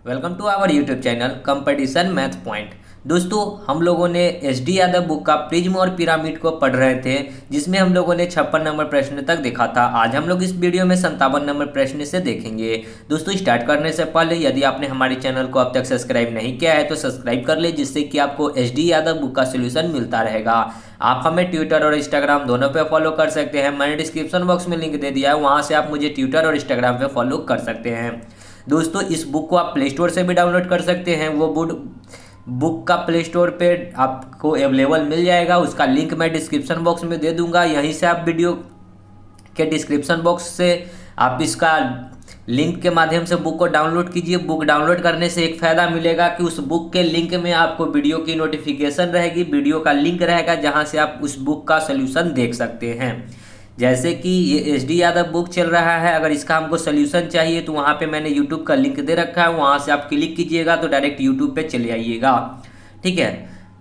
Welcome to our YouTube channel competition math point. दोस्तों, हम लोगों ने एस डी यादव बुक का प्रिज्म और पिरामिड को पढ़ रहे थे, जिसमें हम लोगों ने 56 नंबर प्रश्न तक देखा था। आज हम लोग इस वीडियो में 57 नंबर प्रश्न से देखेंगे। दोस्तों, स्टार्ट करने से पहले यदि आपने हमारे चैनल को अब तक सब्सक्राइब नहीं किया है तो सब्सक्राइब कर ले, जिससे कि आपको एस डी यादव बुक का सोल्यूशन मिलता रहेगा। आप हमें ट्विटर और इंस्टाग्राम दोनों पे फॉलो कर सकते हैं। मैंने डिस्क्रिप्शन बॉक्स में लिंक दे दिया है, वहाँ से आप मुझे ट्विटर और इंस्टाग्राम पे फॉलो कर सकते हैं। दोस्तों, इस बुक को आप प्ले स्टोर से भी डाउनलोड कर सकते हैं। वो बुक का प्ले स्टोर पे आपको अवेलेबल मिल जाएगा। उसका लिंक मैं डिस्क्रिप्शन बॉक्स में दे दूंगा। यहीं से आप वीडियो के डिस्क्रिप्शन बॉक्स से आप इसका लिंक के माध्यम से बुक को डाउनलोड कीजिए। बुक डाउनलोड करने से एक फ़ायदा मिलेगा कि उस बुक के लिंक में आपको वीडियो की नोटिफिकेशन रहेगी, वीडियो का लिंक रहेगा, जहां से आप उस बुक का सोल्यूशन देख सकते हैं। जैसे कि ये एस डी यादव बुक चल रहा है, अगर इसका हमको सोल्यूशन चाहिए तो वहाँ पे मैंने यूट्यूब का लिंक दे रखा है, वहाँ से आप क्लिक कीजिएगा तो डायरेक्ट यूट्यूब पे चले आइएगा। ठीक है,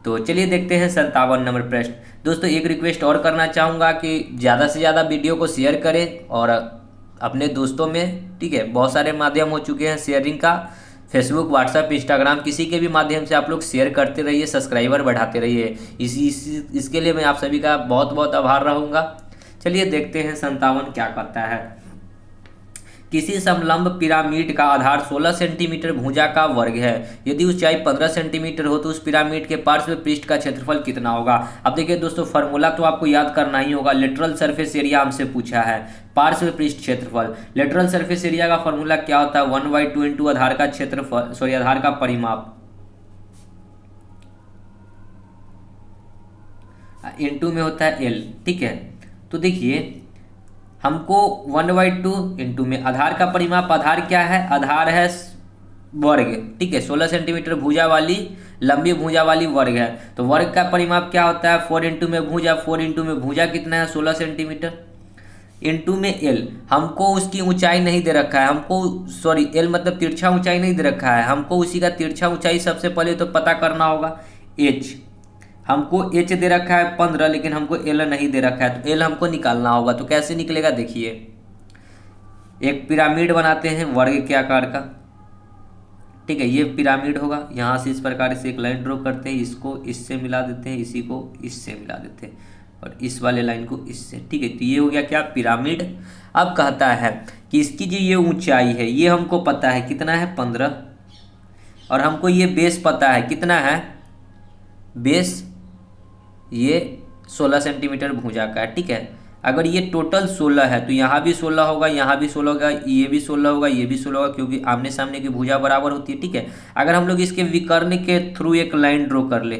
तो चलिए देखते हैं 57 नंबर प्रश्न। दोस्तों, एक रिक्वेस्ट और करना चाहूँगा कि ज़्यादा से ज़्यादा वीडियो को शेयर करें और अपने दोस्तों में, ठीक है, बहुत सारे माध्यम हो चुके हैं शेयरिंग का, फेसबुक, व्हाट्सएप, इंस्टाग्राम, किसी के भी माध्यम से आप लोग शेयर करते रहिए, सब्सक्राइबर बढ़ाते रहिए। इसके लिए मैं आप सभी का बहुत बहुत आभार रहूँगा। चलिए देखते हैं 57 क्या करता है। किसी समलंब पिरामिड का आधार 16 सेंटीमीटर भुजा का वर्ग है। यदि ऊंचाई 15 सेंटीमीटर हो तो उस पिरामिड के पार्श्व पृष्ठ का क्षेत्रफल कितना होगा। अब देखिए दोस्तों, फॉर्मूला तो आपको याद करना ही होगा। लेटरल सरफेस एरिया हमसे पूछा है, पार्श्व पृष्ठ क्षेत्रफल। लेटरल सरफेस एरिया का फॉर्मूला क्या होता है? 1/2 इंटू आधार का क्षेत्रफल, सॉरी, आधार का परिमाप इंटू में होता है एल। ठीक है, तो देखिए हमको 1/2 इंटू में आधार का परिमाप, आधार क्या है? आधार है वर्ग। ठीक है, 16 सेंटीमीटर भुजा वाली, लंबी भुजा वाली वर्ग है, तो वर्ग का परिमाप क्या होता है? 4 इंटू में भुजा, 4 इंटू में भुजा कितना है? 16 सेंटीमीटर, इंटू में एल। हमको उसकी ऊंचाई नहीं दे रखा है, हमको, सॉरी, एल मतलब तिरछा ऊंचाई नहीं दे रखा है, हमको उसी का तिरछा ऊंचाई सबसे पहले तो पता करना होगा। एच, हमको एच दे रखा है 15, लेकिन हमको एल नहीं दे रखा है, तो एल हमको निकालना होगा। तो कैसे निकलेगा? देखिए, एक पिरामिड बनाते हैं वर्ग के आकार का। ठीक है, ये पिरामिड होगा। यहाँ से इस प्रकार से एक लाइन ड्रॉ करते हैं, इसको इससे मिला देते हैं, इसी को इससे मिला देते हैं, और इस वाले लाइन को इससे। ठीक है, तो ये हो गया क्या? पिरामिड। अब कहता है कि इसकी जो ये ऊंचाई है, ये हमको पता है कितना है? 15, और हमको ये बेस पता है कितना है? बेस ये 16 सेंटीमीटर भुजा का है। ठीक है, अगर ये टोटल 16 है तो यहाँ भी 16 होगा, यहाँ भी 16 होगा, ये भी 16 होगा, ये भी 16 होगा, क्योंकि आमने सामने की भुजा बराबर होती है। ठीक है, अगर हम लोग इसके विकर्ण के थ्रू एक लाइन ड्रॉ कर ले,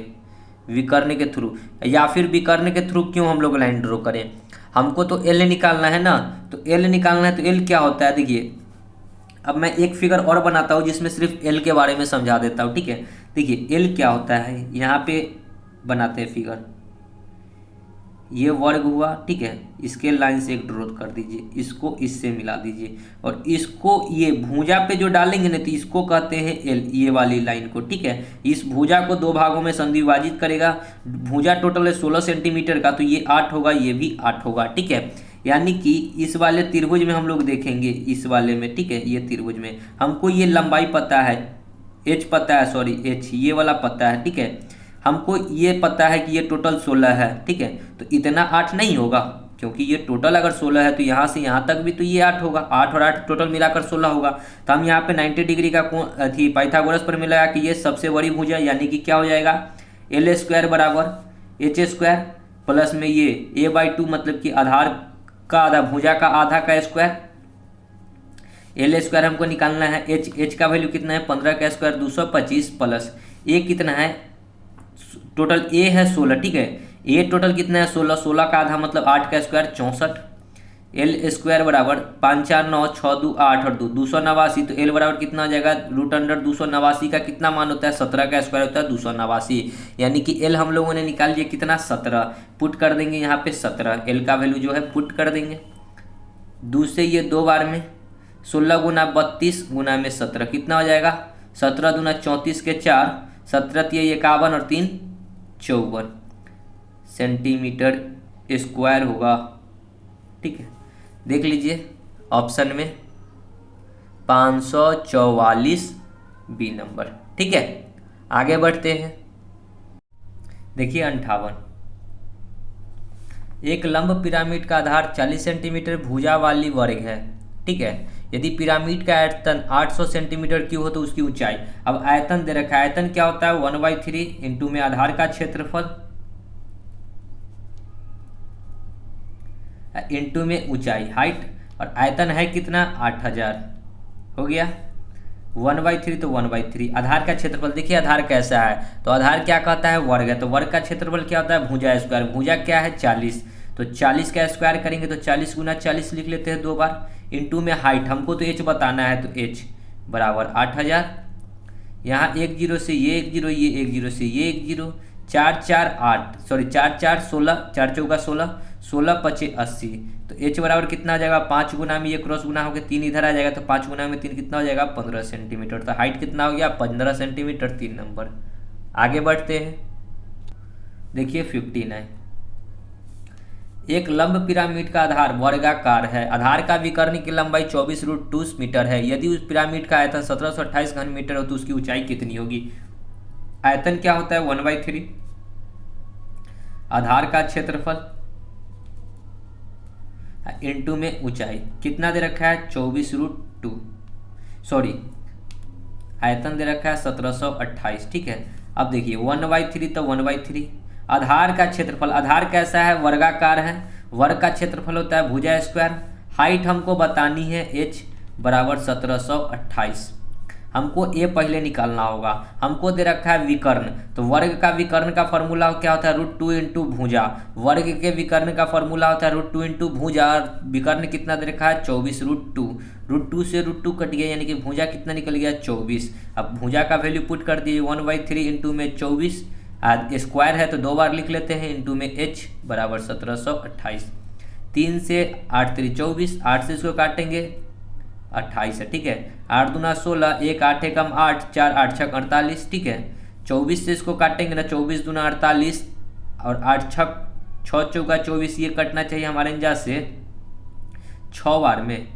विकर्ण के थ्रू, या फिर विकर्ण के थ्रू क्यों हम लोग लाइन ड्रॉ करें? हमको तो एल निकालना है ना, तो एल निकालना है, तो एल क्या होता है? देखिए, अब मैं एक फिगर और बनाता हूँ जिसमें सिर्फ एल के बारे में समझा देता हूँ। ठीक है, देखिए एल क्या होता है, यहाँ पे बनाते हैं फिगर। ये वर्ग हुआ, ठीक है, इसके लाइन से एक ड्रॉ कर दीजिए, इसको इससे मिला दीजिए, और इसको ये भुजा पे जो डालेंगे ना, तो इसको कहते हैं एल, ये वाली लाइन को। ठीक है, इस भुजा को दो भागों में संविभाजित करेगा। भुजा टोटल है 16 सेंटीमीटर का, तो ये 8 होगा, ये भी 8 होगा। ठीक है, यानी कि इस वाले त्रिभुज में हम लोग देखेंगे, इस वाले में, ठीक है, ये त्रिभुज में हमको ये लंबाई पता है, एच पता है, सॉरी एच ये वाला पता है। ठीक है, हमको ये पता है कि ये टोटल 16 है। ठीक है, तो इतना 8 नहीं होगा, क्योंकि ये टोटल अगर 16 है तो यहाँ से यहाँ तक भी तो ये 8 होगा, 8 और 8 टोटल मिलाकर 16 होगा। तो हम यहाँ पे 90 डिग्री का कोण थी पाइथागोरस पर मिलाया कि ये सबसे बड़ी भुजा, यानी कि क्या हो जाएगा? एल स्क्वायर बराबर एच स्क्वायर प्लस में ये a/2, मतलब कि आधार का आधा, भुजा का आधा का स्क्वायर। एल स्क्वायर हमको निकालना है, एच का वैल्यू कितना है? 15 का स्क्वायर 225, प्लस ए कितना है? टोटल ए है 16। ठीक है, ए टोटल कितना है? 16, 16 का आधा मतलब 8 का स्क्वायर 64। एल स्क्वायर बराबर 5 4 9 6 2 8 और 2 289, तो एल बराबर कितना हो जाएगा? √289 का कितना मान होता है? 17 का स्क्वायर होता है 289, यानी कि एल हम लोगों ने निकाल लिया कितना? 17। पुट कर देंगे यहाँ पे 17, एल का वैल्यू जो है पुट कर देंगे। 2 से ये 2 बार में 16 गुना 32 गुना में 17 कितना हो जाएगा? 17 दूना 34 के 4, 17 × 51 और 3 54 सेंटीमीटर स्क्वायर होगा। ठीक है, देख लीजिए ऑप्शन में 544 बी नंबर। ठीक है, आगे बढ़ते हैं। देखिए 58, एक लंब पिरामिड का आधार 40 सेंटीमीटर भुजा वाली वर्ग है। ठीक है, यदि पिरामिड का आयतन 800 सेंटीमीटर क्यूब हो तो उसकी ऊंचाई। अब आयतन दे रखा है, आयतन क्या होता है 1/3 इंटू में आधार का क्षेत्रफल इंटू में ऊंचाई हाइट, और आयतन है कितना 8000 हो गया। 1/3 तो 1/3 आधार का क्षेत्रफल। देखिए आधार कैसा है, तो आधार क्या कहता है वर्ग है, तो वर्ग का क्षेत्रफल क्या होता है भुजा स्क्वायर। भुजा क्या है 40, तो 40 का स्क्वायर करेंगे तो 40 गुना 40 लिख लेते हैं 2 बार, इंटू में हाइट, हमको तो एच बताना है तो एच बराबर 8000। यहाँ 1 0 से ये 1 0, ये 1 0 से ये 1 0, 4 4 8 सॉरी 4 4 16, 4 चौका 16, 16 25 80, तो एच बराबर कितना आ जाएगा 5 गुना में ये क्रॉस गुना हो गया 3 इधर आ जाएगा, तो 5 गुना में 3 कितना हो जाएगा 15 सेंटीमीटर। तो हाइट कितना हो गया 15 सेंटीमीटर, 3 नंबर। आगे बढ़ते हैं। देखिए 59, एक लंब पिरामिड का आधार वर्गाकार है। आधार का विकर्ण की लंबाई 24√2 मीटर है। यदि उस पिरामिड का आयतन 1728 घन मीटर हो तो उसकी ऊंचाई कितनी होगी। आयतन क्या होता है 1/3 आधार का क्षेत्रफल इंटू में ऊंचाई, कितना दे रखा है 24√2, सॉरी आयतन दे रखा है 1728। ठीक है, अब देखिए 1/3 तो 1/3 आधार का क्षेत्रफल। आधार कैसा है वर्गाकार है, वर्ग का क्षेत्रफल होता है भुजा स्क्वायर। हाइट हमको बतानी है h बराबर 1728। हमको ए पहले निकालना होगा। हमको दे रखा है विकर्ण, तो वर्ग का विकर्ण का फॉर्मूला क्या होता है √2 इंटू भुजा। वर्ग के विकर्ण का फॉर्मूला होता है √2 इंटू भुजा, और विकर्ण कितना दे रखा है 24√2। √2 से √2 कट गया, यानी कि भुजा कितना निकल गया 24। अब भुजा का वैल्यू पुट कर दिए 1/3 इंटू में 24, स्क्वायर है तो 2 बार लिख लेते हैं, इंटू में h बराबर 1728। 3 से 8 3 24, 8 से इसको काटेंगे 28 है। ठीक है, 8 दूना 16, 1 8 एकम 8, 4 8 6 48। ठीक है, 24 से इसको काटेंगे ना, 24 दूना 48 और 8 6 6 चौका 24, ये कटना चाहिए हमारे अंदाज से 6 बार में।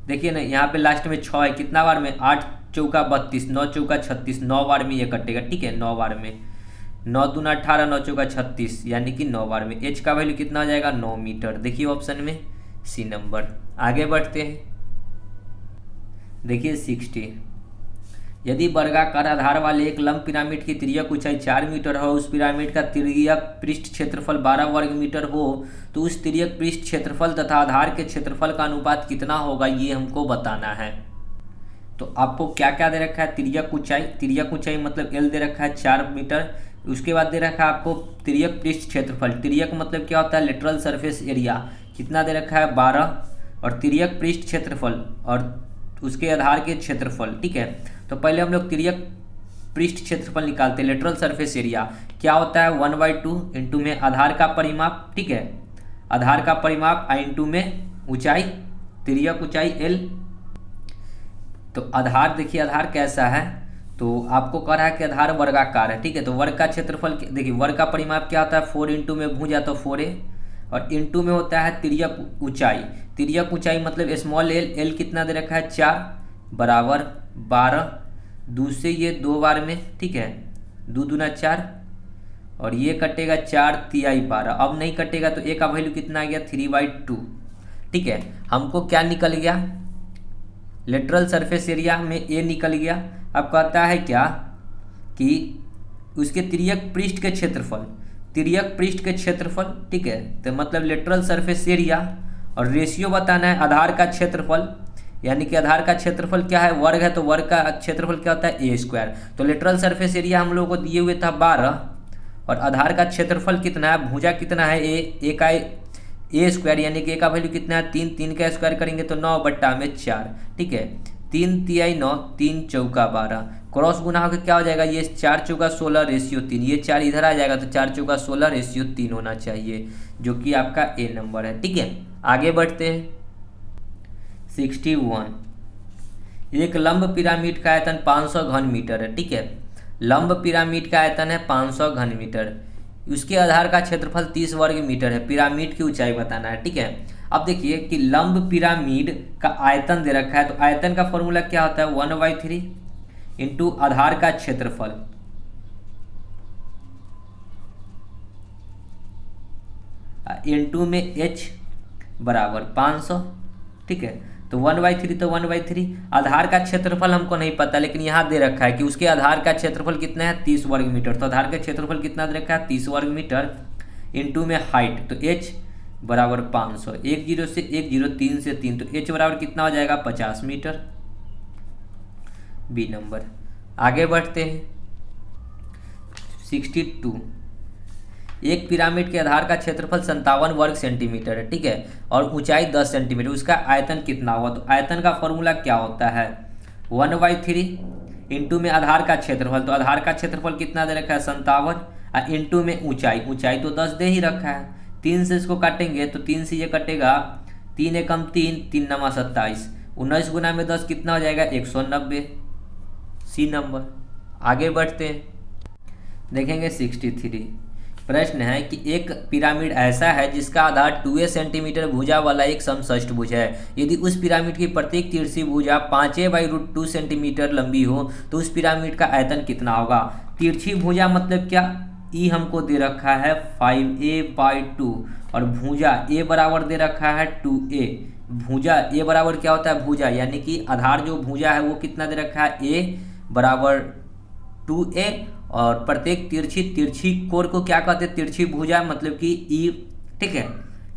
देखिए ना यहाँ पे लास्ट में 6 है, कितना बार में 8 चौका 32, 9 चौका 36, 9 बार में ये कटेगा। ठीक है, 9 बार में, 9 दूना 18, 9 चौका 36, यानी कि 9 बार में। एच का वैल्यू कितना हो जाएगा 9 मीटर। देखिए ऑप्शन में सी नंबर। आगे बढ़ते हैं। देखिए 60, यदि वर्गाकार आधार वाले एक लंब पिरामिड की तिर्यक ऊंचाई 4 मीटर हो, उस पिरामिड का तिर्यक पृष्ठ क्षेत्रफल 12 वर्ग मीटर हो, तो उस तिर्यक पृष्ठ क्षेत्रफल तथा आधार के क्षेत्रफल का अनुपात कितना होगा, ये हमको बताना है। तो आपको क्या क्या दे रखा है तिर्यक ऊंचाई। तिर्यक ऊंचाई मतलब एल दे रखा है 4 मीटर। उसके बाद दे रखा है आपको तिर्यक पृष्ठ क्षेत्रफल। तिर्यक मतलब क्या होता है लेटरल सरफेस एरिया, कितना दे रखा है 12, और तिर्यक पृष्ठ क्षेत्रफल और उसके आधार के क्षेत्रफल। ठीक है, तो पहले हम लोग तिर्यक पृष्ठ क्षेत्रफल निकालते हैं। लेटरल सरफेस एरिया क्या होता है 1/2 इंटू में आधार का परिमाप। ठीक है, आधार का परिमाप इंटू में ऊंचाई, तिर्यक ऊंचाई एल। तो आधार देखिए आधार कैसा है, तो आपको कह रहा है कि आधार वर्गाकार है। ठीक है, तो वर्ग का क्षेत्रफल देखिए, वर्ग का परिमाप क्या होता है 4 इंटू में भुजा तो 4a, और इंटू में होता है तिर्यक ऊंचाई। तिर्यक ऊंचाई मतलब स्मॉल एल, एल कितना दे रखा है 4 बराबर 12, 2 से ये 2 बार में। ठीक है, 2 दूना 4, और ये कटेगा 4 तिहाई 12। अब नहीं कटेगा तो ए का वैल्यू कितना आ गया 3/2। ठीक है, हमको क्या निकल गया लेटरल सरफेस एरिया में ए निकल गया। अब कहता है क्या कि उसके तिर्यक पृष्ठ के क्षेत्रफल, तिर्यक पृष्ठ के क्षेत्रफल। ठीक है, तो मतलब लेटरल सरफेस एरिया और रेशियो बताना है आधार का क्षेत्रफल, यानी कि आधार का क्षेत्रफल क्या है वर्ग है, तो वर्ग का क्षेत्रफल क्या होता है ए स्क्वायर। तो लेटरल सरफेस एरिया हम लोगों को दिए हुए था 12, और आधार का क्षेत्रफल कितना है भुजा कितना है ए का ए स्क्वायर, यानी कि ए का वैल्यू कितना है 3, 3 का स्क्वायर करेंगे तो 9/4। ठीक है, 3 तिहाई 9, 3 चौका 12, क्रॉस गुना होकर क्या हो जाएगा ये 4 चौका 16 रेशियो 3, ये 4 इधर आ जाएगा तो 4 चौका 16 रेशियो 3 होना चाहिए, जो कि आपका ए नंबर है। ठीक है, आगे बढ़ते हैं। 61, एक लंब पिरामिड का आयतन 500 घन मीटर है। ठीक है, लंब पिरामिड का आयतन है 500 घन मीटर, उसके आधार का क्षेत्रफल 30 वर्ग मीटर है। पिरामिड की ऊंचाई बताना है। ठीक है, अब देखिए कि लंब पिरामिड का आयतन दे रखा है, तो आयतन का फॉर्मूला क्या होता है 1/3 इंटू आधार का क्षेत्रफल इंटू में h बराबर 500। ठीक है, तो 1/3 तो 1/3। आधार का क्षेत्रफल हमको नहीं पता, लेकिन यहाँ दे रखा है कि उसके आधार का क्षेत्रफल कितना है 30 वर्ग मीटर। तो आधार का क्षेत्रफल कितना दे रखा है 30 वर्ग मीटर इंटू में हाइट, तो h बराबर 500। 1 0 से 1 0, 3 से 3, तो h बराबर कितना हो जाएगा 50 मीटर। B number. आगे बढ़ते हैं 62। एक पिरामिड के आधार का क्षेत्रफल 57 वर्ग सेंटीमीटर है। ठीक है, और ऊंचाई 10 सेंटीमीटर, उसका आयतन कितना हुआ? तो आयतन का फॉर्मूला क्या होता है 1/3 इंटू में आधार का क्षेत्रफल, तो आधार का क्षेत्रफल कितना दे रखा है 57 इंटू में ऊंचाई, ऊंचाई तो 10 दे ही रखा है। 3 से इसको काटेंगे तो 3 से ये कटेगा, 3 एकम 3, 3 नमा 27, 19 गुना में 10 कितना हो जाएगा 190। C number. आगे बढ़ते हैं देखेंगे 63। प्रश्न है कि एक पिरामिड ऐसा है जिसका आधार 2a सेंटीमीटर भुजा वाला एक समषष्टभुज है। यदि उस पिरामिड की प्रत्येक तिरछी भुजा 5a/√2 सेंटीमीटर लंबी हो तो उस पिरामिड का आयतन कितना होगा? तिरछी भुजा मतलब क्या? ई हमको दे रखा है 5a/2 और भुजा a बराबर दे रखा है 2a। भुजा a बराबर क्या होता है भुजा, यानी कि आधार जो भुजा है वो कितना दे रखा है a बराबर 2a, और प्रत्येक तिरछी कोण को क्या कहते हैं तिरछी भुजा मतलब कि ई। ठीक है,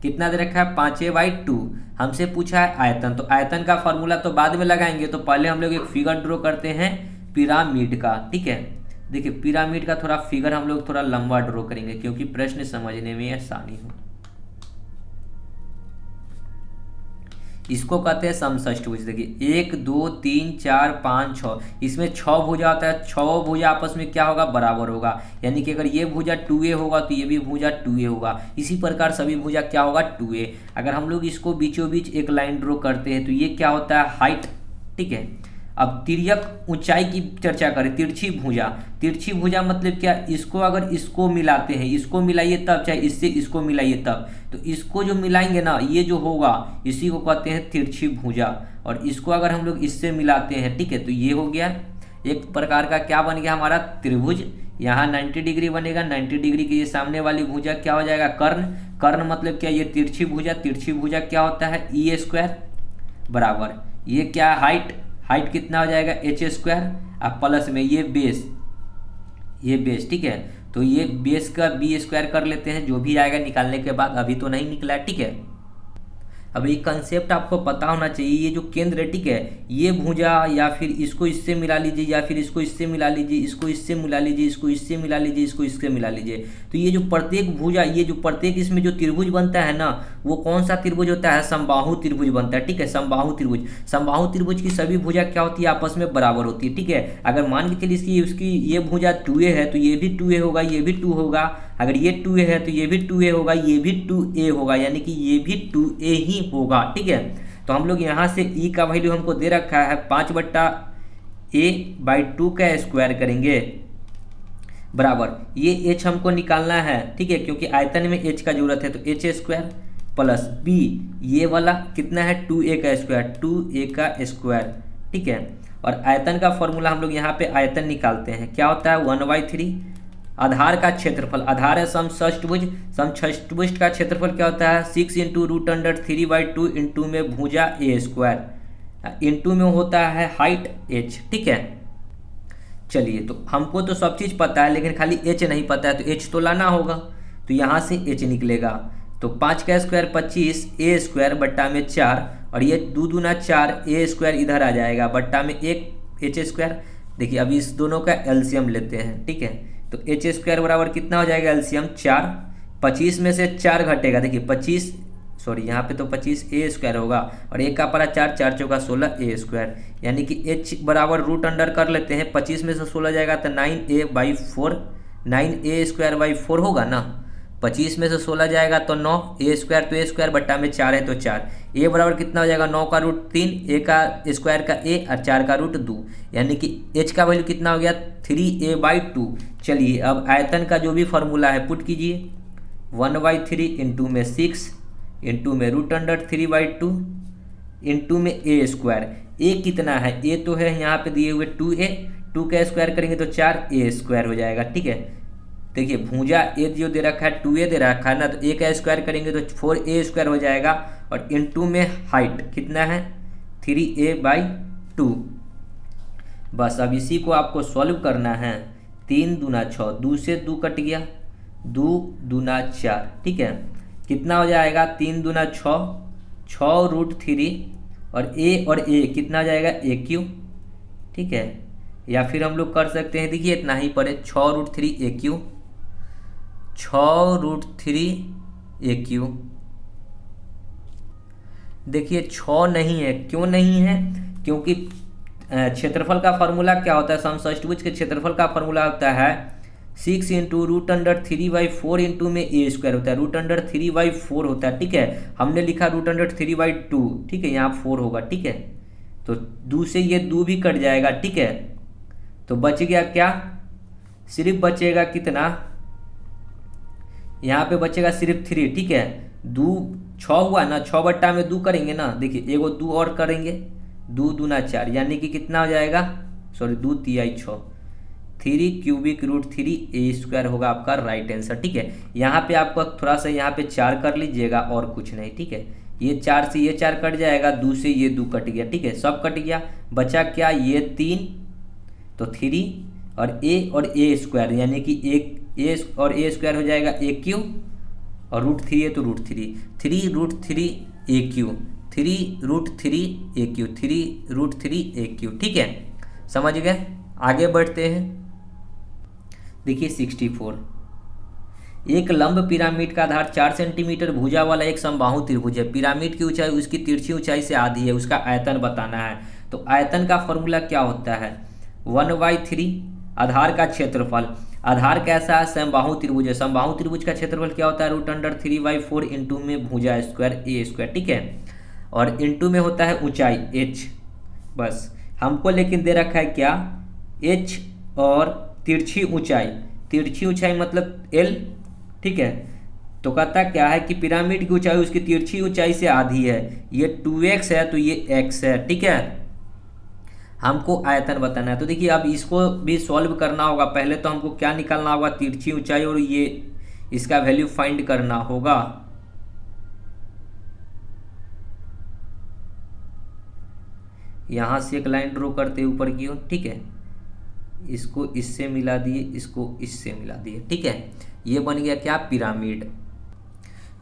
कितना दे रखा है 5a/2। हमसे पूछा है आयतन, तो आयतन का फॉर्मूला तो बाद में लगाएंगे, तो पहले हम लोग एक फिगर ड्रॉ करते हैं पिरामिड का। ठीक है, देखिए पिरामिड का थोड़ा फिगर हम लोग थोड़ा लंबा ड्रॉ करेंगे क्योंकि प्रश्न समझने में आसानी हो। इसको कहते हैं समषष्टभुज। देखिए 1 2 3 4 5 6, इसमें 6 भुजा होता है। 6 भुजा आपस में क्या होगा बराबर होगा, यानी कि अगर ये भुजा 2a होगा तो ये भी भुजा 2a होगा। इसी प्रकार सभी भुजा क्या होगा 2a। अगर हम लोग इसको बीचों बीच एक लाइन ड्रॉ करते हैं तो ये क्या होता है हाइट। ठीक है, अब तिर्यक ऊंचाई की चर्चा करें। तिरछी भुजा मतलब क्या? इसको अगर इसको मिलाते हैं, इसको मिलाइए तब, चाहे इससे इसको मिलाइए तब, तो इसको जो मिलाएंगे ना ये जो होगा इसी को कहते हैं तिरछी भुजा। और इसको अगर हम लोग इससे मिलाते हैं, ठीक है, तो ये हो गया एक प्रकार का क्या बन गया हमारा त्रिभुज। यहाँ 90 डिग्री बनेगा, 90 डिग्री की ये सामने वाली भुजा क्या हो जाएगा कर्ण मतलब क्या? ये तिरछी भुजा क्या होता है e² बराबर ये क्या हाइट कितना हो जाएगा h², अब प्लस में ये बेस। ठीक है, तो ये बेस का b² कर लेते हैं, जो भी आएगा निकालने के बाद। अभी तो नहीं निकला। ठीक है, अब ये कंसेप्ट आपको पता होना चाहिए। ये जो केंद्र है, ठीक है, ये भुजा या फिर इसको इससे मिला लीजिए, या फिर इसको इससे मिला लीजिए, इसको इससे मिला लीजिए, इसको इससे मिला लीजिए, इसको इससे मिला लीजिए, तो ये जो प्रत्येक भुजा, ये जो प्रत्येक इसमें जो त्रिभुज बनता है ना, वो कौन सा त्रिभुज होता है? समबाहु त्रिभुज बनता है। ठीक है, समबाहु त्रिभुज की सभी भुजा क्या होती है आपस में बराबर होती है। ठीक है, अगर मान के चलिए उसकी ये भुजा 2a है तो ये भी 2a होगा, ये भी 2 होगा। अगर ये 2a है तो ये भी 2a होगा, ये भी 2a होगा, यानी कि ये भी 2a ही होगा। ठीक है, तो हम लोग यहाँ से e का वैल्यू हमको दे रखा है 5/a/2 का स्क्वायर करेंगे बराबर ये h हमको निकालना है। ठीक है, क्योंकि आयतन में h का जरूरत है, तो h² प्लस b ये वाला कितना है 2a का स्क्वायर। ठीक है, और आयतन का फॉर्मूला हम लोग यहाँ पे आयतन निकालते हैं, क्या होता है 1/3 आधार का क्षेत्रफल। आधार है समषष्टभुज का क्षेत्रफल क्या होता है 6 × √3/2 इंटू में भुजा a² इंटू में होता है हाइट h। ठीक है, चलिए तो हमको तो सब चीज़ पता है, लेकिन खाली h नहीं पता है, तो h तो लाना होगा। तो यहाँ से h निकलेगा, तो 5 का स्क्वायर 25 a² बट्टा में 4, और ये 2 दूना 4 a² इधर आ जाएगा बट्टा में 1 h²। देखिए अभी इस दोनों का एलसीएम लेते हैं। ठीक है, तो h² बराबर कितना हो जाएगा एलसीएम 4। 25 में से 4 घटेगा, देखिए 25 सॉरी यहाँ पे तो 25 a² होगा, और 1 का परा 4, 4 चौका 16 a², यानी कि h बराबर रूट अंडर कर लेते हैं। 25 में से 16 जाएगा तो 9a/4, 9a²/4 होगा ना। 25 में से 16 जाएगा तो 9 a², तो a² बट्टा में 4 है तो 4। a बराबर कितना हो जाएगा 9 का रूट 3, a का स्क्वायर का a और 4 का रूट 2, यानी कि h का वैल्यू कितना हो गया 3a/2। चलिए अब आयतन का जो भी फॉर्मूला है पुट कीजिए 1/3 इंटू में 6 इंटू में √3/2 इंटू में a² a कितना है? a तो है यहाँ पे दिए हुए 2a, 2 का स्क्वायर करेंगे तो 4a स्क्वायर हो जाएगा। ठीक है, देखिए भुजा ए जो दे रखा है 2a दे रखा है ना, तो a का स्क्वायर करेंगे तो 4a स्क्वायर हो जाएगा। और इनटू में हाइट कितना है 3a/2। बस अब इसी को आपको सॉल्व करना है। 3 दूना 6, 2 से 2 कट गया, 2 दूना 4। ठीक है, कितना हो जाएगा 3 दूना 6, 6√3 और a कितना हो जाएगा a³। ठीक है, या फिर हम लोग कर सकते हैं, देखिए इतना ही पड़े 6√3 a³, 6√3 a³। देखिए 6 नहीं है, क्यों नहीं है, क्योंकि क्षेत्रफल का फॉर्मूला क्या होता है, समष्टभुज के क्षेत्रफल का फॉर्मूला होता है 6 × √3/4 इंटू में a स्क्वायर होता है, √3/4 होता है। ठीक है, हमने लिखा √3/2। ठीक है, यहाँ 4 होगा। ठीक है, तो 2 से ये 2 भी कट जाएगा। ठीक है, तो बच गया क्या, सिर्फ बचेगा कितना, यहाँ पे बचेगा सिर्फ 3। ठीक है, 2 6 हुआ ना, 6/2 करेंगे ना, देखिए एगो 2 और करेंगे, 2 दूना 4, यानी कि कितना हो जाएगा, सॉरी 2 तिहाई 6, 3³ √3 a स्क्वायर होगा आपका राइट आंसर। ठीक है, यहाँ पे आपको थोड़ा सा यहाँ पे 4 कर लीजिएगा और कुछ नहीं। ठीक है, ये 4 से ये 4 कट जाएगा, 2 से ये 2 कट गया। ठीक है, सब कट गया, बचा क्या, ये 3 तो 3 और a स्क्वायर, यानी कि a और a स्क्वायर हो जाएगा a³ और √3 है तो √3, 3√3 a³, 3√3 a³, 3√3 a³। ठीक है, समझ गए, आगे बढ़ते हैं। देखिए 64, एक लंब पिरामिड का आधार 4 सेंटीमीटर भुजा वाला एक समबाहु त्रिभुज है। पिरामिड की ऊंचाई उसकी तिरछी ऊंचाई से आधी है, उसका आयतन बताना है। तो आयतन का फॉर्मूला क्या होता है, 1/3 आधार का क्षेत्रफल। आधार कैसा है, समबाहु त्रिभुज है, समबाहु त्रिभुज का क्षेत्रफल क्या होता है, √3/4 इंटू में भुजा स्क्वायर a स्क्वायर। ठीक है, और इंटू में होता है ऊंचाई h। बस हमको लेकिन दे रखा है क्या, h और तिरछी ऊंचाई मतलब l। ठीक है, तो कहता क्या है कि पिरामिड की ऊंचाई उसकी तिरछी ऊंचाई से आधी है, ये 2x है तो ये x है। ठीक है, हमको आयतन बताना है। तो देखिए अब इसको भी सॉल्व करना होगा। पहले तो हमको क्या निकालना होगा, तिरछी ऊंचाई, और ये इसका वैल्यू फाइंड करना होगा। यहाँ से एक लाइन ड्रॉ करते हैं ऊपर की ओर। ठीक है, इसको इससे मिला दिए, इसको इससे मिला दिए। ठीक है, ये बन गया क्या, पिरामिड।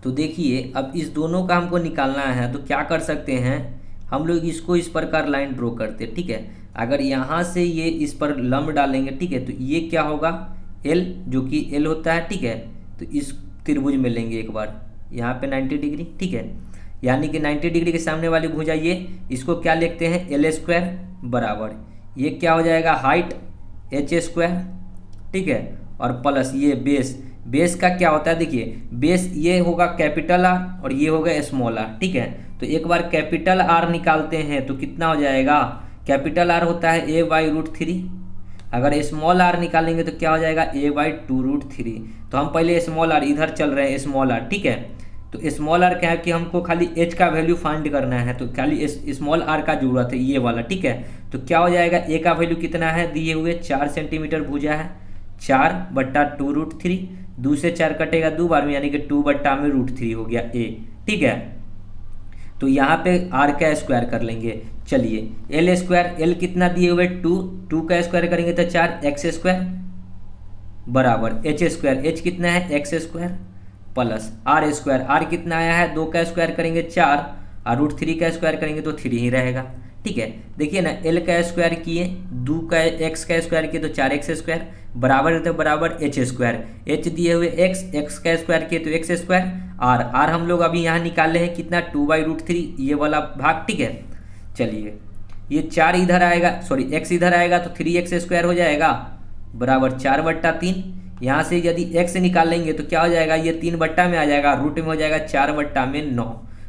तो देखिए अब इस दोनों का हमको निकालना है, तो क्या कर सकते हैं हम लोग, इसको इस प्रकार लाइन ड्रॉ करते हैं। ठीक है, अगर यहाँ से ये इस पर लंब डालेंगे, ठीक है, तो ये क्या होगा, L, जो कि L होता है। ठीक है, तो इस त्रिभुज में लेंगे एक बार, यहाँ पे 90 डिग्री। ठीक है, यानी कि 90 डिग्री के सामने वाली भुजा ये, इसको क्या लिखते हैं, L स्क्वायर बराबर, ये क्या हो जाएगा, हाइट h स्क्वायर। ठीक है, और प्लस ये बेस का क्या होता है, देखिए बेस ये होगा कैपिटल R और ये होगा स्मॉल r। ठीक है, तो एक बार कैपिटल R निकालते हैं तो कितना हो जाएगा, कैपिटल R होता है a/√3, अगर स्मॉल r निकालेंगे तो क्या हो जाएगा, a/2√3। तो हम पहले स्मॉल r, इधर चल रहे हैं स्मॉल r। ठीक है, तो स्मॉल r क्या है कि हमको खाली h का वैल्यू फाइंड करना है, तो खाली स्मॉल r का जरूरत है, ये वाला। ठीक है, तो क्या हो जाएगा, a का वैल्यू कितना है, दिए हुए 4 सेंटीमीटर भुजा है, 4/2√3, 2 से 4 कटेगा 2 बार में, यानी कि 2/√3 हो गया a। ठीक है, तो यहाँ पे r का स्क्वायर कर लेंगे। चलिए l स्क्वायर, l कितना दिए हुए 2 का स्क्वायर करेंगे तो 4x स्क्वायर बराबर h स्क्वायर, h कितना है x square plus r square, r कितना आया है, 2 का स्क्वायर करेंगे 4 और √3 का स्क्वायर करेंगे तो 3 ही रहेगा। ठीक है, देखिए ना, l का स्क्वायर किए, 2 का x का स्क्वायर किए तो 4x स्क्वायर बराबर तो बराबर h स्क्वायर, h दिए हुए x का स्क्वायर किए तो x स्क्वायर, r हम लोग अभी यहाँ निकाल रहे हैं कितना, 2/√3 ये वाला भाग। ठीक है, चलिए ये 4 इधर आएगा, सॉरी x इधर आएगा तो 3x स्क्वायर हो जाएगा बराबर 4/3। यहाँ से यदि x निकालेंगे तो क्या हो जाएगा, ये 3 बट्टा में आ जाएगा, रूट में हो जाएगा 4/9।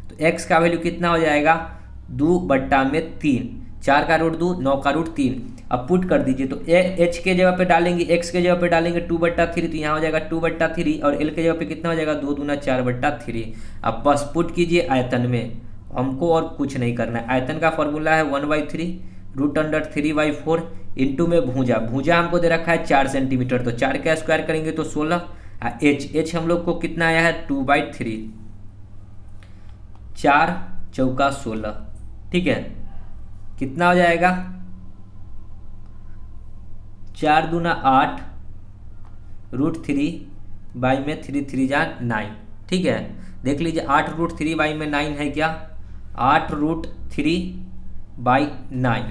तो x का वैल्यू कितना हो जाएगा, 2/3, 4 का रूट 2, 9 का रूट 3। अब पुट कर दीजिए, तो h के जगह पे डालेंगे, x के जगह पे डालेंगे 2/3, तो यहाँ हो जाएगा 2/3 और l के जगह पे कितना हो जाएगा, 2 दूना 4/3। अब बस पुट कीजिए आयतन में, हमको और कुछ नहीं करना है। आयतन का फॉर्मूला है 1/3 √3/4 इंटू में भुजा, भुजा हमको दे रखा है 4 सेंटीमीटर, तो 4 का स्क्वायर करेंगे तो 16। एच हम लोग को कितना आया है 2/3, 4 चौका 16, ठीक है। कितना हो जाएगा 4 दूना 8, √3 में 3 3 जा 9, ठीक है। देख लीजिए 8 √3 में 9 है क्या, 8 √3/9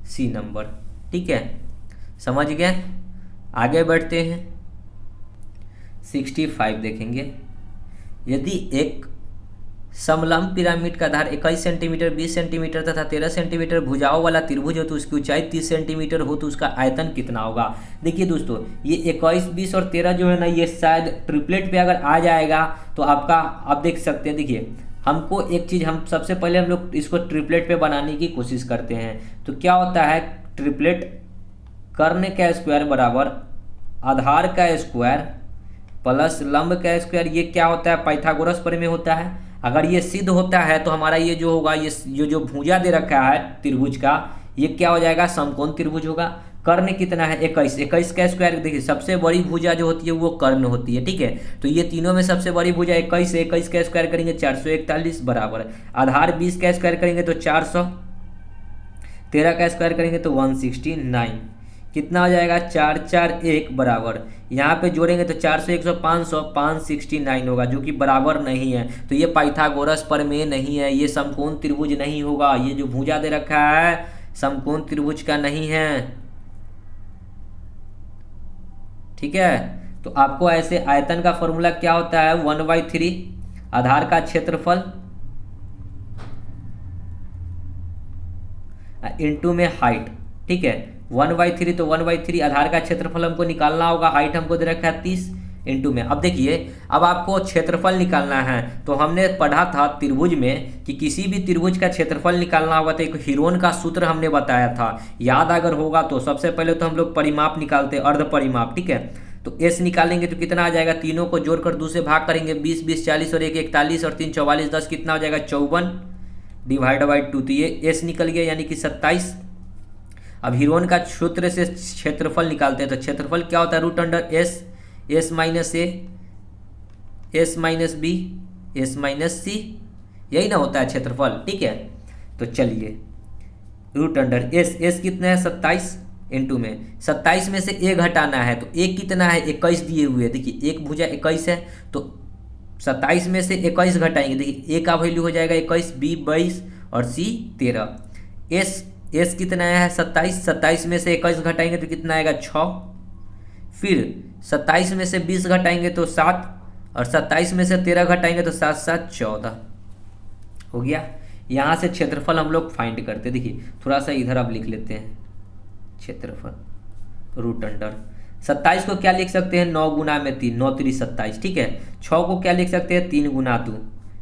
सी नंबर, ठीक है। समझ गए। आगे बढ़ते हैं 65 देखेंगे। यदि एक समलंब पिरामिड का आधार 21 सेंटीमीटर, 20 सेंटीमीटर तथा 13 सेंटीमीटर भुजाओं वाला त्रिभुज हो तो उसकी ऊंचाई 30 सेंटीमीटर हो तो उसका आयतन कितना होगा। देखिए दोस्तों, ये 21, 20 और 13 जो है ना, ये शायद ट्रिपलेट पे अगर आ जाएगा तो आपका, आप देख सकते हैं। देखिए हमको एक चीज़, हम सबसे पहले हम लोग इसको ट्रिपलेट पे बनाने की कोशिश करते हैं। तो क्या होता है, ट्रिपलेट कर्ण का स्क्वायर बराबर आधार का स्क्वायर प्लस लंब का स्क्वायर, ये क्या होता है पाइथागोरस प्रमेय होता है। अगर ये सिद्ध होता है तो हमारा ये जो होगा, ये जो भुजा दे रखा है त्रिभुज का, ये क्या हो जाएगा समकोण त्रिभुज होगा। कर्ण कितना है 21, 21 का स्क्वायर, देखिए सबसे बड़ी भुजा जो होती है वो कर्ण होती है, ठीक है। तो ये तीनों में सबसे बड़ी भुजा 21 है, 21 का स्क्वायर करेंगे 441 बराबर आधार 20 का स्क्वायर करेंगे तो 400, 13 का स्क्वायर करेंगे तो 169, कितना हो जाएगा 441 बराबर, यहाँ पे जोड़ेंगे तो 400 100 500 569 होगा, जो कि बराबर नहीं है। तो ये पाइथागोरस प्रमेय नहीं है, ये समकोण त्रिभुज नहीं होगा। ये जो भुजा दे रखा है समकोण त्रिभुज का नहीं है, ठीक है। तो आपको ऐसे आयतन का फॉर्मूला क्या होता है 1/3 आधार का क्षेत्रफल इंटू में हाइट, ठीक है। 1/3 तो 1/3 आधार का क्षेत्रफल हमको निकालना होगा, हाइट हमको दे रखा है 30 इंटू में। अब देखिए, अब आपको क्षेत्रफल निकालना है। तो हमने पढ़ा था त्रिभुज में कि किसी भी त्रिभुज का क्षेत्रफल निकालना होगा तो एक हीरोन का सूत्र हमने बताया था, याद अगर होगा तो। सबसे पहले तो हम लोग परिमाप निकालते हैं, अर्ध परिमाप, ठीक है। तो एस निकालेंगे तो कितना आ जाएगा, तीनों को जोड़कर 2 से भाग करेंगे, 20 20 40 और 1 41 और 3 44 10, कितना हो जाएगा 54 /2। तो ये एस निकल गया यानी कि 27। अब हीरोन का सूत्र से क्षेत्रफल निकालते हैं। तो क्षेत्रफल क्या होता है √S, S minus a, S minus b, S minus c, यही ना होता है क्षेत्रफल, ठीक है। तो चलिए √S कितना है 27 इंटू में 27 में से ए घटाना है। तो ए कितना है 21 दिए हुए, देखिए एक भुजा 21 है, तो 27 में से 21 घटाएंगे, देखिए ए का वैल्यू हो जाएगा 21, बी 22 और सी 13। एस कितना है 27, 27 में से 21 घटाएंगे तो कितना आएगा 6, फिर 27 में से 20 घटाएंगे तो 7 और 27 में से 13 घटाएंगे तो 7 7 14 हो गया। यहाँ से क्षेत्रफल हम लोग फाइंड करते, देखिए थोड़ा सा इधर अब लिख लेते हैं क्षेत्रफल √27 को क्या लिख सकते हैं 9 गुना में 3, 9 3 27, ठीक है। 6 को क्या लिख सकते हैं 3 गुना 2,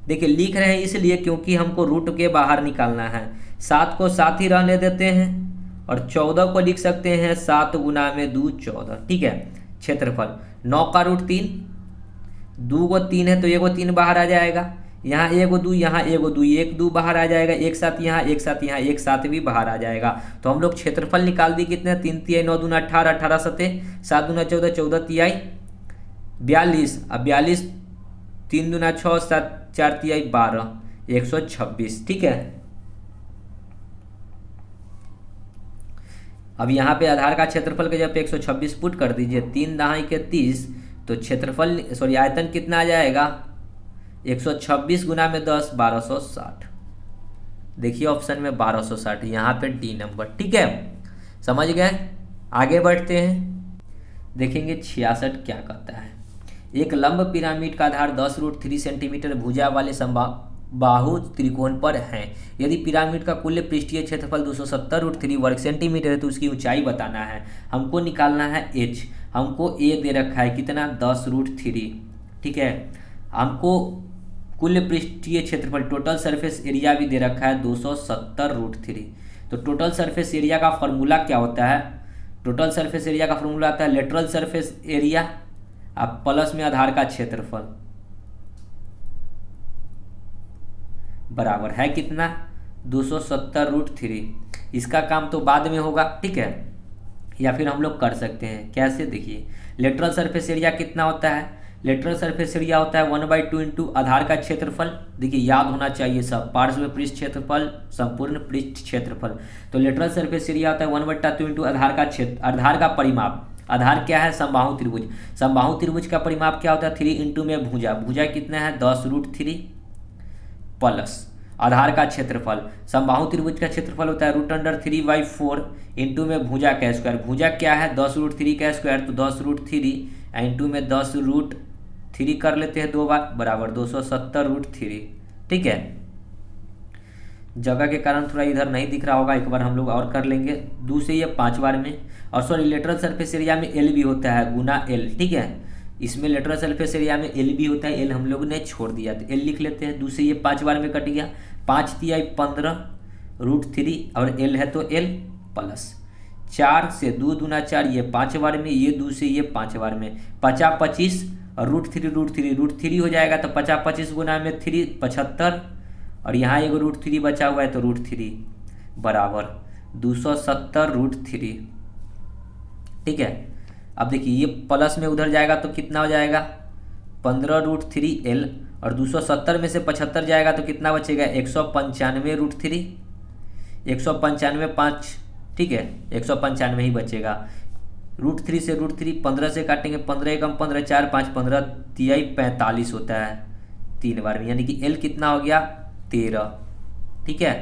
देखिए लिख रहे हैं इसलिए क्योंकि हमको रूट के बाहर निकालना है। 7 को 7 ही रहने देते हैं और 14 को लिख सकते हैं 7 गुना में 2 14, ठीक है। क्षेत्रफल 9 का √3, 2 को 3 है तो 1 को 3 बाहर आ जाएगा, यहाँ 1 को 2, यहाँ 1 को 2, 1 2 बाहर आ जाएगा, एक साथ यहाँ, एक साथ यहाँ, एक साथ भी बाहर आ जाएगा। तो हम लोग क्षेत्रफल निकाल दी कितने 3 3 9 दूना 18, 18 7 7 दूना 14, 14 तिहाई 42, अब 42 3 दूना 6 7 4 तिहाई 12, 126, ठीक है। अब यहाँ पे आधार का क्षेत्रफल के जब 126 पुट कर दीजिए, 3 दहाई के 30, तो क्षेत्रफल सॉरी आयतन कितना आ जाएगा 126 गुना में 10 1260, देखिए ऑप्शन में 1260, यहाँ पे डी नंबर, ठीक है। समझ गए। आगे बढ़ते हैं, देखेंगे 66 क्या कहता है। एक लंब पिरामिड का आधार 10 √3 सेंटीमीटर भुजा वाले बाहु त्रिकोण पर है। यदि पिरामिड का कुल पृष्ठीय क्षेत्रफल 270 √3 वर्ग सेंटीमीटर है तो उसकी ऊंचाई बताना है। हमको निकालना है एच, हमको ए दे रखा है कितना 10 √3, ठीक है। हमको कुल पृष्ठीय क्षेत्रफल टोटल सरफेस एरिया भी दे रखा है 270 √3। तो टोटल सरफेस एरिया का फॉर्मूला क्या होता है, टोटल सरफेस एरिया का फॉर्मूला आता है लेटरल सरफेस एरिया अब प्लस में आधार का क्षेत्रफल बराबर है कितना 270√3। इसका काम तो बाद में होगा, ठीक है, या फिर हम लोग कर सकते हैं कैसे, देखिए लेटरल सरफेस एरिया कितना होता है, लेटरल सरफेस एरिया होता है 1/2 इंटू आधार का क्षेत्रफल। देखिए याद होना चाहिए सब, पार्श्व पृष्ठ क्षेत्रफल संपूर्ण पृष्ठ क्षेत्रफल। तो लेटरल सरफेस एरिया होता है 1/2 इंटू आधार का आधार का परिमाप। आधार क्या है, समबाहु त्रिभुज। समबाहु त्रिभुज का परिमाप क्या होता है, 3 इंटू में भुजा, भुजा कितना है 10√3 प्लस आधार का क्षेत्रफल। समबाहु त्रिभुज का क्षेत्रफल होता है √3/4 इंटू में भुजा का स्क्वायर। भुजा क्या है 10√3 का स्क्वायर, तो 10√3 इंटू में 10√3 कर लेते हैं 2 बार, बराबर 270√3। ठीक है, जगह के कारण थोड़ा इधर नहीं दिख रहा होगा, एक बार हम लोग और कर लेंगे। 2 से ये 5 बार में, और सॉरी लेटरल सरफेस एरिया में एल भी होता है गुना एल। ठीक है, इसमें लेटरल सरफेस एरिया में एल भी होता है, एल हम लोग ने छोड़ दिया तो एल लिख लेते हैं। 2 से ये 5 बार में कट गया, 5 तिया 15√3 और एल है तो एल प्लस 4 से 2 दूना 4, ये 5 बार में, ये 2 से ये 5 बार में, 50 25 और √3 हो जाएगा तो 50 25 गुना में 3 75, और यहाँ एक √3 बचा हुआ है तो √3 बराबर 270√3। ठीक है, अब देखिए ये प्लस में उधर जाएगा तो कितना हो जाएगा 15√3L, और 270 में से 75 जाएगा तो कितना बचेगा 195√3, 195 5, ठीक है 195 ही बचेगा। √3 से √3 15 से काटेंगे, 15 एकम 15, 4 5 15 तिहाई 45 होता है 3 बार में, यानी कि L कितना हो गया 13। ठीक है,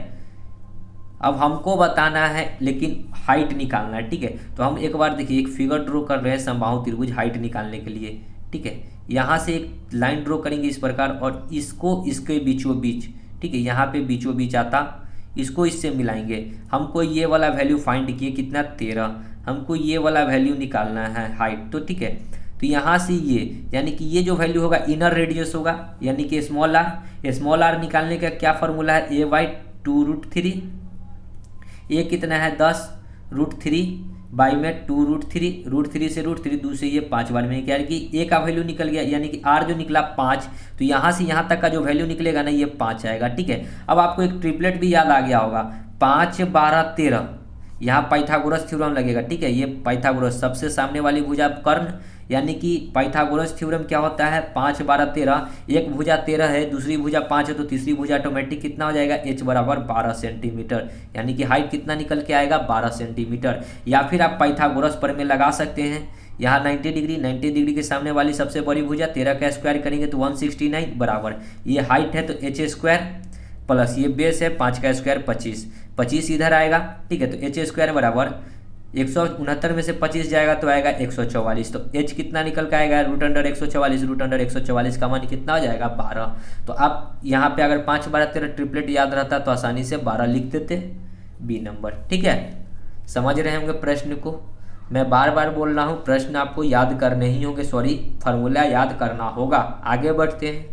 अब हमको बताना है लेकिन हाइट निकालना है। ठीक है, तो हम एक बार देखिए एक फिगर ड्रॉ कर रहे हैं समबाहु त्रिभुज हाइट निकालने के लिए। ठीक है, यहाँ से एक लाइन ड्रॉ करेंगे इस प्रकार, और इसको इसके बीचों बीच, ठीक है यहाँ पे बीचों बीच आता, इसको इससे मिलाएंगे। हमको ये वाला वैल्यू फाइंड किए कितना 13, हमको ये वाला वैल्यू निकालना है हाइट। तो ठीक है, तो यहाँ से ये यानी कि ये जो वैल्यू होगा इनर रेडियस होगा, यानी कि स्मॉल आर निकालने का क्या फॉर्मूला है a/2√3। ये कितना है 10√3 बाई में 2√3, √3 से √3, 2 से ये 5 बार में, क्या है कि ए का वैल्यू निकल गया, यानी कि आर जो निकला 5, तो यहाँ से यहाँ तक का जो वैल्यू निकलेगा ना ये 5 आएगा। ठीक है, अब आपको एक ट्रिपलेट भी याद आ गया होगा, 5 12 13, यहाँ पाइथागोरस थ्योरम लगेगा। ठीक है, ये पाइथागोरस सबसे सामने वाली भुजा कर्ण, यानी कि पाइथागोरस थ्योरम क्या होता है 5 12 13, एक भुजा 13 है, दूसरी भुजा 5 है, तो तीसरी भुजा ऑटोमेटिक कितना हो जाएगा h बराबर 12 सेंटीमीटर, यानी कि हाइट कितना निकल के आएगा 12 सेंटीमीटर। या फिर आप पाइथागोरस पर में लगा सकते हैं, यहाँ 90 डिग्री के सामने वाली सबसे बड़ी भुजा 13 का स्क्वायर करेंगे तो 169 बराबर, ये हाइट है तो h स्क्वायर प्लस ये बेस है 5 का स्क्वायर 25 इधर आएगा। ठीक है, तो h स्क्वायर बराबर 169 में से 25 जाएगा तो आएगा 144, तो h कितना निकल के आएगा √144, √144 का मान कितना हो जाएगा 12। तो आप यहाँ पे अगर 5 12 13 ट्रिपलेट याद रहता तो आसानी से 12 लिख देते बी नंबर। ठीक है, समझ रहे होंगे प्रश्न को, मैं बार बार बोल रहा हूँ प्रश्न आपको याद करने ही होंगे, सॉरी फार्मूला याद करना होगा। आगे बढ़ते हैं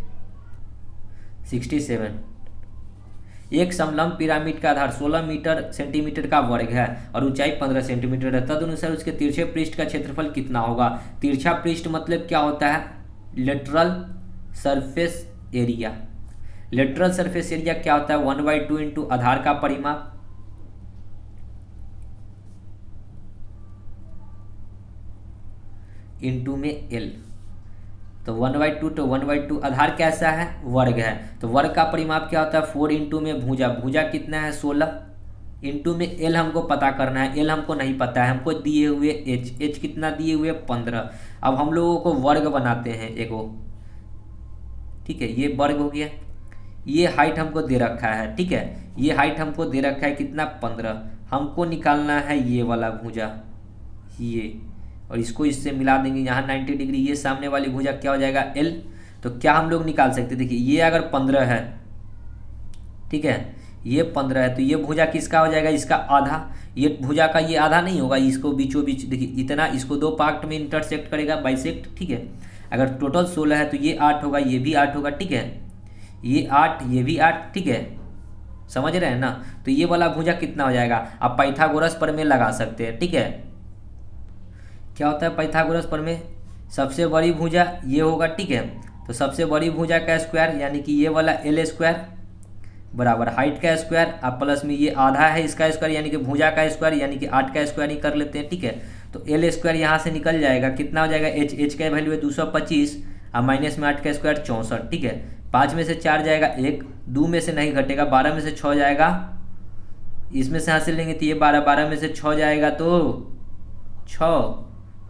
67, एक समलंब पिरामिड का आधार 16 सेंटीमीटर का वर्ग है और ऊंचाई 15 सेंटीमीटर है, तदनुसार उसके तिरछे पृष्ठ का क्षेत्रफल कितना होगा। तिरछा पृष्ठ मतलब क्या होता है lateral surface area. Lateral surface area क्या होता है 1/2 इंटू आधार का परिमाप इंटू में एल, तो 1/2, तो 1/2 आधार कैसा है वर्ग है, तो वर्ग का परिमाप क्या होता है 4 इंटू में भुजा, भुजा कितना है 16 इंटू में एल हमको पता करना है, एल हमको नहीं पता है, हमको दिए हुए एच कितना दिए हुए 15। अब हम लोगों को वर्ग बनाते हैं एगो, ठीक है ये वर्ग हो गया, ये हाइट हमको दे रखा है। ठीक है, ये हाइट हमको दे रखा है कितना 15, हमको निकालना है ये वाला भुजा ये, और इसको इससे मिला देंगे, यहाँ 90 डिग्री, ये सामने वाली भुजा क्या हो जाएगा L। तो क्या हम लोग निकाल सकते, देखिए ये अगर 15 है, ठीक है ये 15 है, तो ये भुजा किसका हो जाएगा इसका आधा, ये भुजा का ये आधा नहीं होगा, इसको बीचों बीच देखिए इतना, इसको 2 पार्ट में इंटरसेक्ट करेगा बाइसेक्ट। ठीक है, अगर टोटल 16 है तो ये 8 होगा, ये भी 8 होगा। ठीक है, ये 8 ये भी 8। ठीक है, समझ रहे हैं ना, तो ये वाला भुजा कितना हो जाएगा, आप पाइथागोरस पर में लगा सकते हैं। ठीक है, क्या होता है पाइथागोरस पर में सबसे बड़ी भुजा ये होगा। ठीक है, तो सबसे बड़ी भुजा का स्क्वायर यानी कि ये वाला L स्क्वायर बराबर हाइट का स्क्वायर, अब प्लस में ये आधा है इसका स्क्वायर यानी कि भुजा का स्क्वायर यानी कि 8 का स्क्वायर ही कर लेते हैं। ठीक है, तो एल स्क्वायर यहाँ से निकल जाएगा, कितना हो जाएगा एच का वैल्यू है 225 और माइनस में 8 का स्क्वायर 64। ठीक है, 5 में से 4 जाएगा 1, 2 में से नहीं घटेगा, 12 में से 6 जाएगा, इसमें से हासिल लेंगे तो ये 12 में से 6 जाएगा तो 6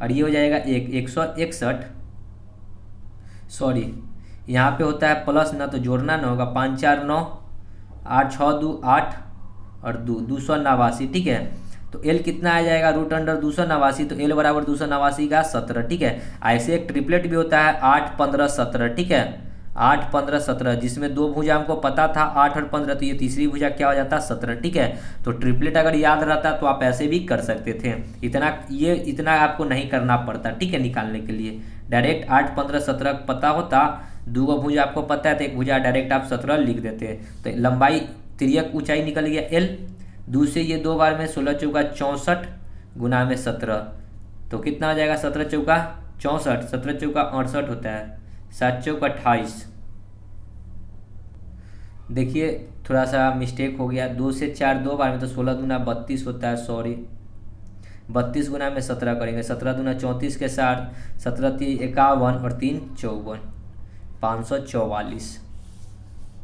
और ये हो जाएगा 161। सॉरी यहाँ पे होता है प्लस ना, तो जोड़ना ना होगा, 5 4 9, 8 6 2 8 और 289। ठीक है, तो एल कितना आ जाएगा रूट अंडर 289, तो एल बराबर 289 का 17। ठीक है, ऐसे एक ट्रिपलेट भी होता है 8 15 17। ठीक है, 8 15 17 जिसमें दो भुजा हमको पता था 8 और 15, तो ये तीसरी भुजा क्या हो जाता है 17। ठीक है, तो ट्रिपलेट अगर याद रहता तो आप ऐसे भी कर सकते थे, इतना आपको नहीं करना पड़ता। ठीक है, निकालने के लिए डायरेक्ट 8 15 17 पता होता, दो भुजा आपको पता है तो एक भुजा डायरेक्ट आप 17 लिख देते। तो लंबाई तिर्यक ऊंचाई निकल गया एल, दो से ये 2 बार में 16 चौका 64 गुना में 17, तो कितना आ जाएगा 17 चौका 64, 17 चौका 68 होता है, 7 चौका 28। देखिए थोड़ा सा मिस्टेक हो गया, 2 से 4 2 बार में, तो 16 दूना 32 होता है, सॉरी 32 गुना में 17 करेंगे, 17 दूना 34 के साथ 17 3 51 और 3 54, 544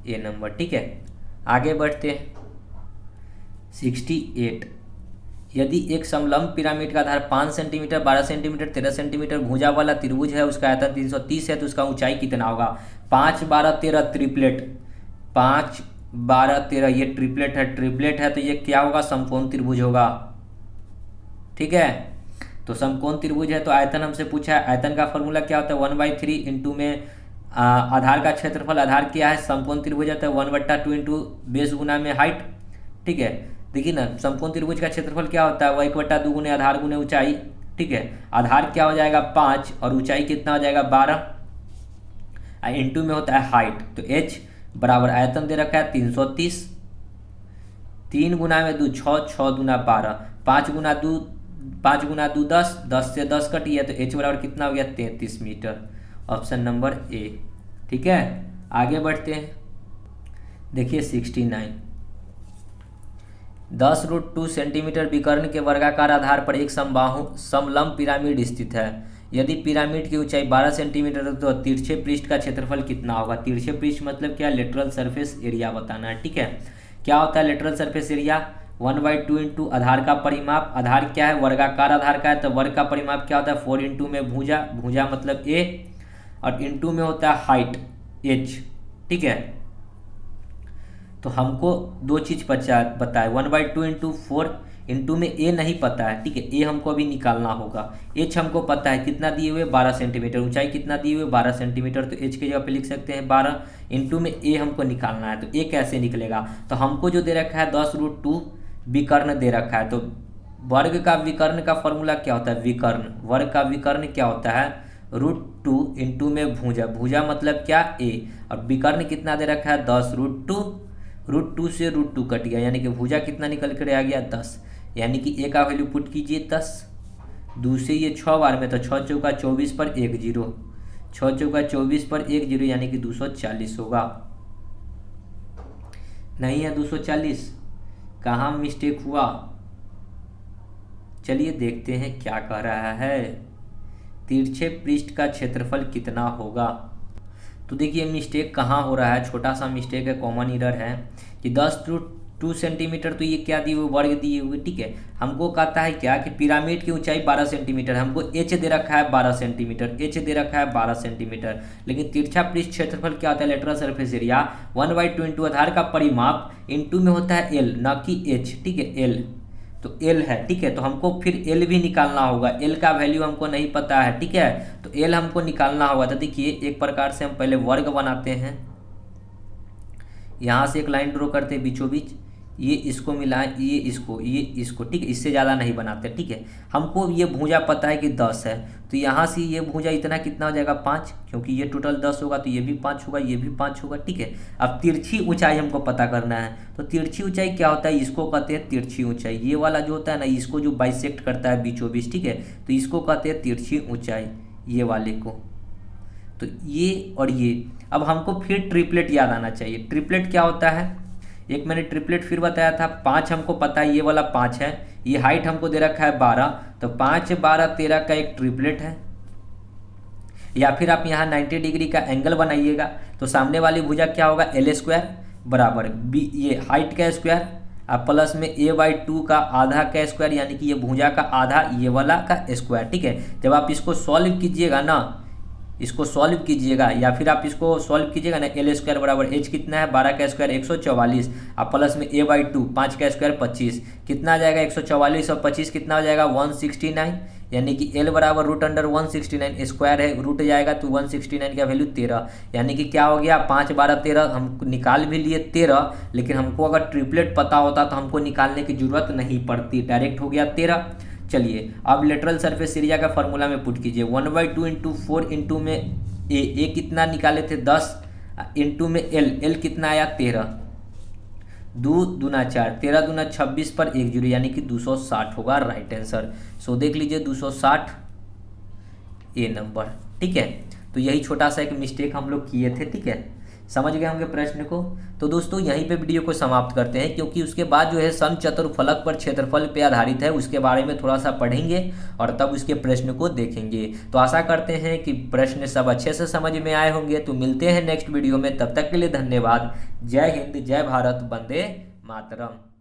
ये नंबर। ठीक है, आगे बढ़ते हैं 68। यदि एक समलंब पिरामिड का आधार 5 सेंटीमीटर 12 सेंटीमीटर 13 सेंटीमीटर भुजा वाला त्रिभुज है, उसका आयतन 330 है, तो उसका ऊंचाई कितना होगा। 5 12 13 ट्रिपलेट, 5 12 13 ये ट्रिपलेट है तो ये क्या होगा, समकोण त्रिभुज होगा। ठीक है, तो समकोण त्रिभुज है तो आयतन हमसे पूछा है, आयतन का फॉर्मूला क्या होता है 1/3 इंटू में आधार का क्षेत्रफल, आधार क्या है समकोण त्रिभुज है तो 1/2 इंटू बेस गुना में हाइट। ठीक है, देखिए ना समकोण त्रिभुज का क्षेत्रफल क्या होता है, 1/2 गुने आधार गुने ऊंचाई। ठीक है, आधार क्या हो जाएगा 5 और ऊंचाई कितना हो जाएगा 12, इंटू में होता है हाइट, तो h बराबर आयतन दे रखा है 330, 3 गुना में 2 6, 6 दूना 12, 5 गुना 2 10, 10 से 10 कटी है तो h बराबर कितना हो गया 33 मीटर, ऑप्शन नंबर ए। ठीक है, आगे बढ़ते हैं, देखिए 69। 10√2 सेंटीमीटर विकर्ण के वर्गाकार आधार पर एक समलंब पिरामिड स्थित है। यदि पिरामिड की ऊंचाई 12 सेंटीमीटर है तो तिरछे पृष्ठ का क्षेत्रफल कितना होगा। तिरछे पृष्ठ मतलब क्या, लेटरल सरफेस एरिया बताना है। ठीक है, क्या होता है लेटरल सरफेस एरिया, 1/2 इंटू आधार का परिमाप, आधार क्या है वर्गाकार आधार का है तो वर्ग का परिमाप क्या होता है 4 इंटू में भुजा मतलब ए और इंटू में होता है हाइट h। ठीक है, तो हमको दो चीज़ बताए 1/2 इंटू 4 इंटू में ए नहीं पता है। ठीक है, ए हमको अभी निकालना होगा, h हमको पता है कितना दिए हुए 12 सेंटीमीटर, ऊंचाई कितना दिए हुए 12 सेंटीमीटर, तो h की जगह पे लिख सकते हैं 12, इंटू में ए हमको निकालना है, तो ए कैसे निकलेगा, तो हमको जो दे रखा है 10√2 विकर्ण दे रखा है, तो वर्ग का विकर्ण का फॉर्मूला क्या होता है, विकर्ण वर्ग का विकर्ण क्या होता है √2 इंटू में भुजा मतलब क्या ए, और विकर्ण कितना दे रखा है 10√2, √2 से √2 कट गया यानी कि भुजा कितना निकल कर आ गया 10, यानी कि ए का वैल्यू पुट कीजिए 10, 2 से ये 6 बार में तो 6 चौका 24 पर 1 0, 6 चौका 24 पर 1 0 यानी कि 240 होगा। नहीं है 240, कहाँ मिस्टेक हुआ, चलिए देखते हैं क्या कह रहा है। तिरछे पृष्ठ का क्षेत्रफल कितना होगा, तो देखिए मिस्टेक कहाँ हो रहा है, छोटा सा मिस्टेक है, कॉमन एरर है कि 10√2 सेंटीमीटर, तो ये क्या दिए हुए वर्ग दिए हुए। ठीक है, हमको कहता है क्या कि पिरामिड की ऊंचाई 12 सेंटीमीटर, हमको h दे रखा है 12 सेंटीमीटर, h दे रखा है 12 सेंटीमीटर, लेकिन तिरछा पृष्ठ क्षेत्रफल क्या होता है लेटरल सरफेस एरिया 1/2 इंटू आधार का परिमाप इंटू में होता है l न कि h। ठीक है, l तो L है। ठीक है, तो हमको फिर L भी निकालना होगा, L का वैल्यू हमको नहीं पता है। ठीक है, तो L हमको निकालना होगा, तो देखिए एक प्रकार से हम पहले वर्ग बनाते हैं, यहाँ से एक लाइन ड्रॉ करते हैं बीचों बीच, ये इसको मिलाएं ये इसको। ठीक है, इससे ज़्यादा नहीं बनाते। ठीक है, हमको ये भुजा पता है कि 10 है, तो यहाँ से ये भुजा इतना कितना हो जाएगा 5, क्योंकि ये टोटल 10 होगा तो ये भी 5 होगा, ये भी 5 होगा। ठीक है, अब तिरछी ऊंचाई हमको पता करना है, तो तिरछी ऊंचाई क्या होता है, इसको कहते हैं तिरछी ऊंचाई, ये वाला जो होता है ना इसको जो बाइसेक्ट करता है बीचों बीच। ठीक है, तो इसको कहते हैं तिरछी ऊंचाई, ये वाले को, तो ये और ये। अब हमको फिर ट्रिपलेट याद आना चाहिए, ट्रिपलेट क्या होता है, एक मैंने ट्रिपलेट फिर बताया था, 5 हमको पता है, ये वाला 5 है, ये हाइट हमको दे रखा है 12, तो 5 12 13 का एक ट्रिपलेट है। या फिर आप यहाँ 90 डिग्री का एंगल बनाइएगा, तो सामने वाली भुजा क्या होगा, एल स्क्वायर बराबर बी, ये हाइट का स्क्वायर अब प्लस में a/2 का आधा का स्क्वायर, यानी कि ये भुजा का आधा ये वाला का स्क्वायर। ठीक है, जब आप इसको सॉल्व कीजिएगा ना, इसको सॉल्व कीजिएगा या फिर आप इसको सॉल्व कीजिएगा ना, एल स्क्वायर बराबर एच कितना है, 12 का स्क्वायर 144, अब प्लस में a/2 5 का स्क्वायर 25, कितना आ जाएगा 144 और 25 कितना हो जाएगा 169, यानी कि l बराबर रूट अंडर 169, स्क्वायर है रूट जाएगा तो 169 का वैल्यू 13, यानी कि क्या हो गया 5 12 13 हम निकाल भी लिए 13, लेकिन हमको अगर ट्रिपलेट पता होता तो हमको निकालने की जरूरत नहीं पड़ती, डायरेक्ट हो गया 13। चलिए अब लेटरल सरफेस एरिया का फॉर्मूला में पुट कीजिए, 1/2 इंटू 4 इंटू में ए कितना निकाले थे 10 इंटू में एल कितना आया 13, 2 दूना 4, 13 दूना 26 पर 1 जीरो, यानी कि 260 होगा राइट आंसर। सो देख लीजिए 260 ए नंबर। ठीक है, तो यही छोटा सा एक मिस्टेक हम लोग किए थे। ठीक है, समझ गए होंगे प्रश्न को। तो दोस्तों यहीं पे वीडियो को समाप्त करते हैं, क्योंकि उसके बाद जो है समचतुर्फलक पर क्षेत्रफल पे आधारित है, उसके बारे में थोड़ा सा पढ़ेंगे और तब उसके प्रश्न को देखेंगे। तो आशा करते हैं कि प्रश्न सब अच्छे से समझ में आए होंगे। तो मिलते हैं नेक्स्ट वीडियो में, तब तक के लिए धन्यवाद। जय हिंद, जय भारत, वंदे मातरम।